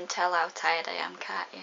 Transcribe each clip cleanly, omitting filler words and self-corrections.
can tell how tired I am, can't you?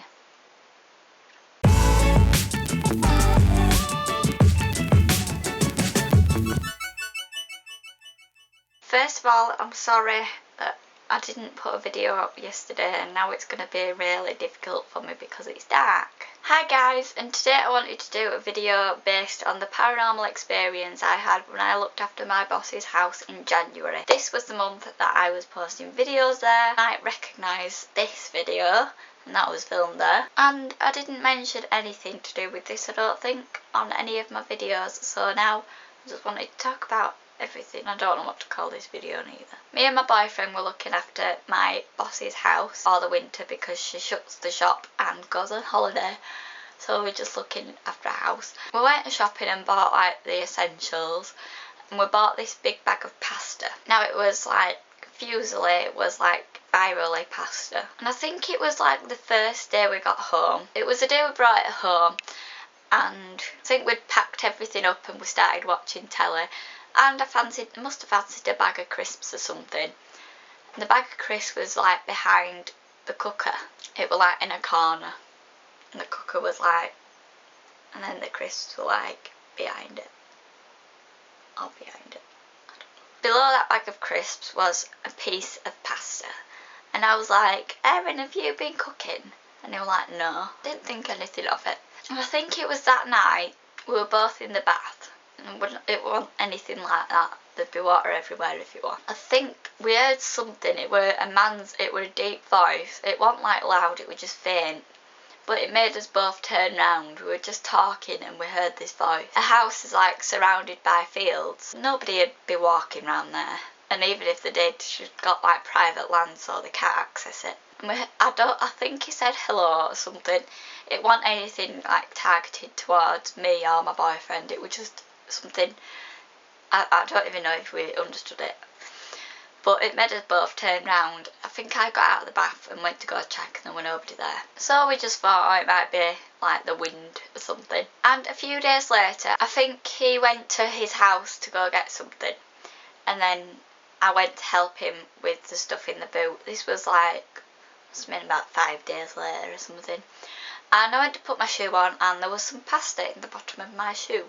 First of all, I'm sorry that I didn't put a video up yesterday, and now it's going to be really difficult for me because it's dark. Hi guys, and today I wanted to do a video based on the paranormal experience I had when I looked after my boss's house in January. This was the month that I was posting videos there. You might recognise this video, and that was filmed there. And I didn't mention anything to do with this, I don't think, on any of my videos, so now I just wanted to talk about everything. I don't know what to call this video neither. Me and my boyfriend were looking after my boss's house all the winter because she shuts the shop and goes on holiday, so we're just looking after a house. We went shopping and bought like the essentials, and we bought this big bag of pasta. Now it was like, confusingly, it was like spirally pasta, and I think it was like the first day we got home. It was the day we brought it home, and I think we'd packed everything up and we started watching telly. And I must have fancied a bag of crisps or something. And the bag of crisps was like behind the cooker. It was like in a corner. And the cooker was like, and then the crisps were like behind it. Or behind it. I don't know. Below that bag of crisps was a piece of pasta. And I was like, Erin, have you been cooking? And they were like, no. Didn't think anything of it. And I think it was that night we were both in the bath. It wasn't anything like that. There'd be water everywhere if you want. I think we heard something. It were a deep voice. It wasn't like loud, it was just faint. But it made us both turn round. We were just talking and we heard this voice. The house is like surrounded by fields. Nobody would be walking around there. And even if they did, she's got like private land so they can't access it. And I think he said hello or something. It wasn't anything like targeted towards me or my boyfriend. It was just something, I don't even know if we understood it, but it made us both turn round. I think I got out of the bath and went to go check, and there was nobody there, so we just thought, oh, it might be like the wind or something. And a few days later, I think he went to his house to go get something, and then I went to help him with the stuff in the boot. This was like, it's been about 5 days later or something, and I went to put my shoe on and there was some pasta in the bottom of my shoe.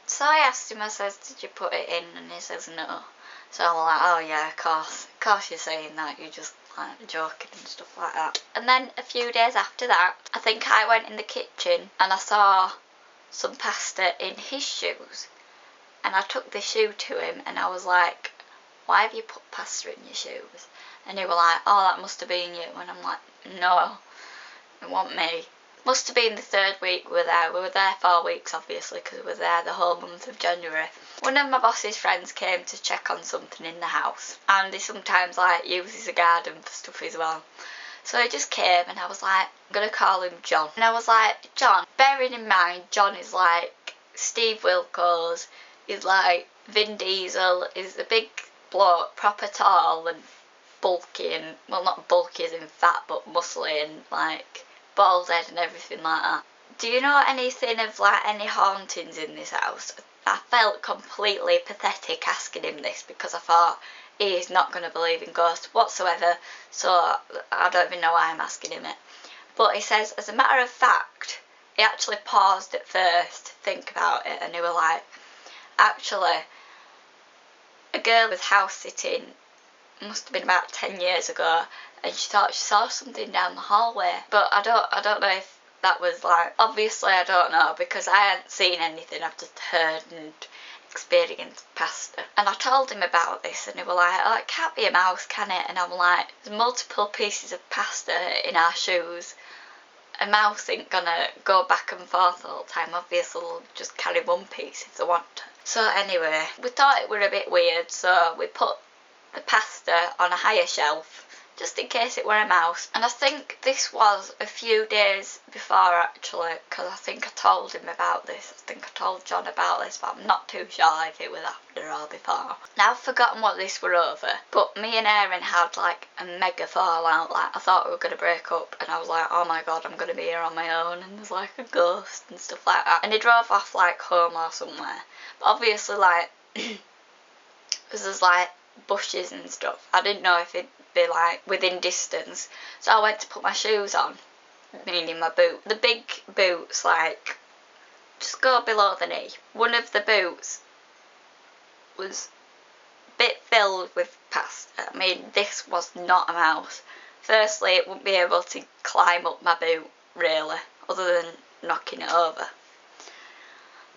So I asked him, I says, did you put it in? And he says no. So I'm like, oh yeah, of course you're saying that, you're just like joking and stuff like that. And then a few days after that, I think I went in the kitchen and I saw some pasta in his shoes. And I took the shoe to him and I was like, why have you put pasta in your shoes? And he was like, oh, that must have been you. And I'm like, no, it wasn't me. Must have been the 3rd week we were there. We were there 4 weeks, obviously, because we were there the whole month of January. One of my boss's friends came to check on something in the house, and he sometimes like uses a garden for stuff as well. So he just came, and I was like, I'm gonna call him John. And I was like, John, bearing in mind John is like Steve Wilkos, he's like Vin Diesel, is a big bloke, proper tall and bulky, and well, not bulky as in fat, but muscly and like bald head and everything like that. Do you know anything of like any hauntings in this house? I felt completely pathetic asking him this because I thought he is not going to believe in ghosts whatsoever, so I don't even know why I'm asking him it. But he says, as a matter of fact, he actually paused at first to think about it, and he was like, actually, a girl was house sitting, must have been about 10 years ago, and she thought she saw something down the hallway. But I don't know if that was like, obviously I don't know because I hadn't seen anything, I've just heard and experienced pasta. And I told him about this and he was like, oh, it can't be a mouse, can it? And I'm like, there's multiple pieces of pasta in our shoes. A mouse ain't gonna go back and forth all the time, obviously they'll just carry one piece if they want to. So anyway, we thought it were a bit weird, so we put the pasta on a higher shelf just in case it were a mouse. And I think this was a few days before actually, because I think I told him about this. I think I told John about this, but I'm not too sure if it was after or before. Now I've forgotten what this were over, but me and Erin had like a mega fallout. Like I thought we were going to break up, and I was like, oh my god, I'm going to be here on my own and there's like a ghost and stuff like that. And he drove off like home or somewhere, but obviously like because there's like bushes and stuff, I didn't know if he'd be like within distance. So I went to put my shoes on, meaning my boot. The big boots, like, just go below the knee. One of the boots was a bit filled with pasta. I mean, this was not a mouse. Firstly, it wouldn't be able to climb up my boot, really, other than knocking it over.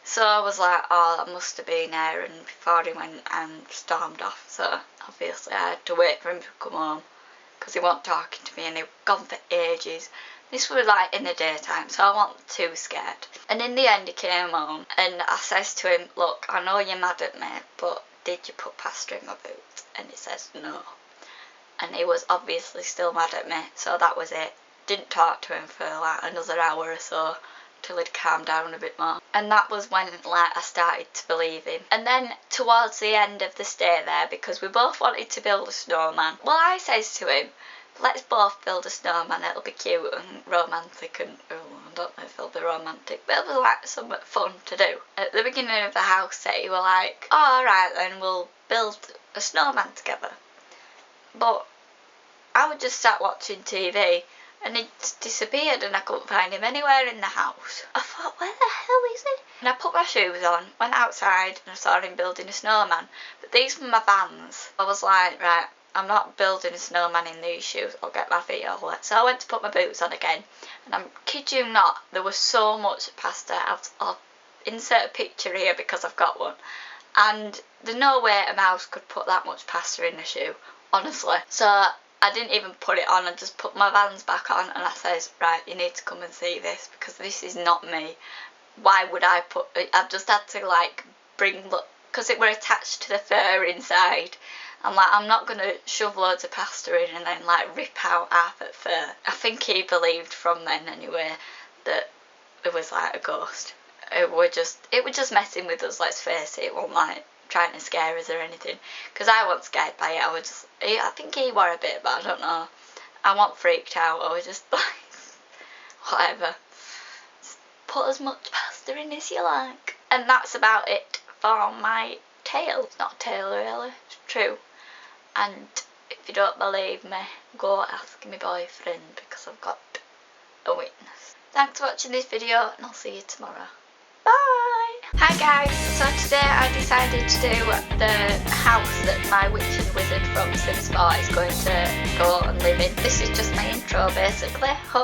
So I was like, oh, that must have been Aaron before he went and stormed off. So obviously I had to wait for him to come home because he wasn't talking to me and he was gone for ages. This was like in the daytime, so I wasn't too scared. And in the end he came home and I says to him, look, I know you're mad at me, but did you put pasta in my boot? And he says no. And he was obviously still mad at me, so that was it. Didn't talk to him for like another hour or so till he'd calmed down a bit more. And that was when like I started to believe him. And then towards the end of the stay there, because we both wanted to build a snowman, well, I says to him, let's both build a snowman, it'll be cute and romantic and, oh, I don't know if it'll be romantic, but it'll be like something fun to do. At the beginning of the house set, you were like, oh, alright then, we'll build a snowman together. But I would just sat watching TV and he disappeared and I couldn't find him anywhere in the house. I thought, where the hell is he? And I put my shoes on, went outside and I saw him building a snowman. But these were my Vans. I was like, right, I'm not building a snowman in these shoes, I'll get my feet all wet. So I went to put my boots on again, and I'm kid you not, there was so much pasta. I'll insert a picture here because I've got one. And there's no way a mouse could put that much pasta in a shoe, honestly. So I didn't even put it on, I just put my Vans back on and I says, right, you need to come and see this because this is not me. Why would I put it? I've just had to like because it were attached to the fur inside. I'm like, I'm not going to shove loads of pasta in and then like rip out half of fur. I think he believed from then anyway that it was like a ghost. It was just messing with us, let's face it. It wasn't like trying to scare us or anything. Because I wasn't scared by it. I think he were a bit, but I don't know. I wasn't freaked out. I was just like, whatever. Just put as much pasta in as you like. And that's about it for my tale. It's not a tale really, it's true. And if you don't believe me, go ask my boyfriend because I've got a witness. Thanks for watching this video and I'll see you tomorrow. Bye! Hi guys, so today I decided to do the house that my witch and wizard from Sims 4 is going to go and live in. This is just my intro basically. Hope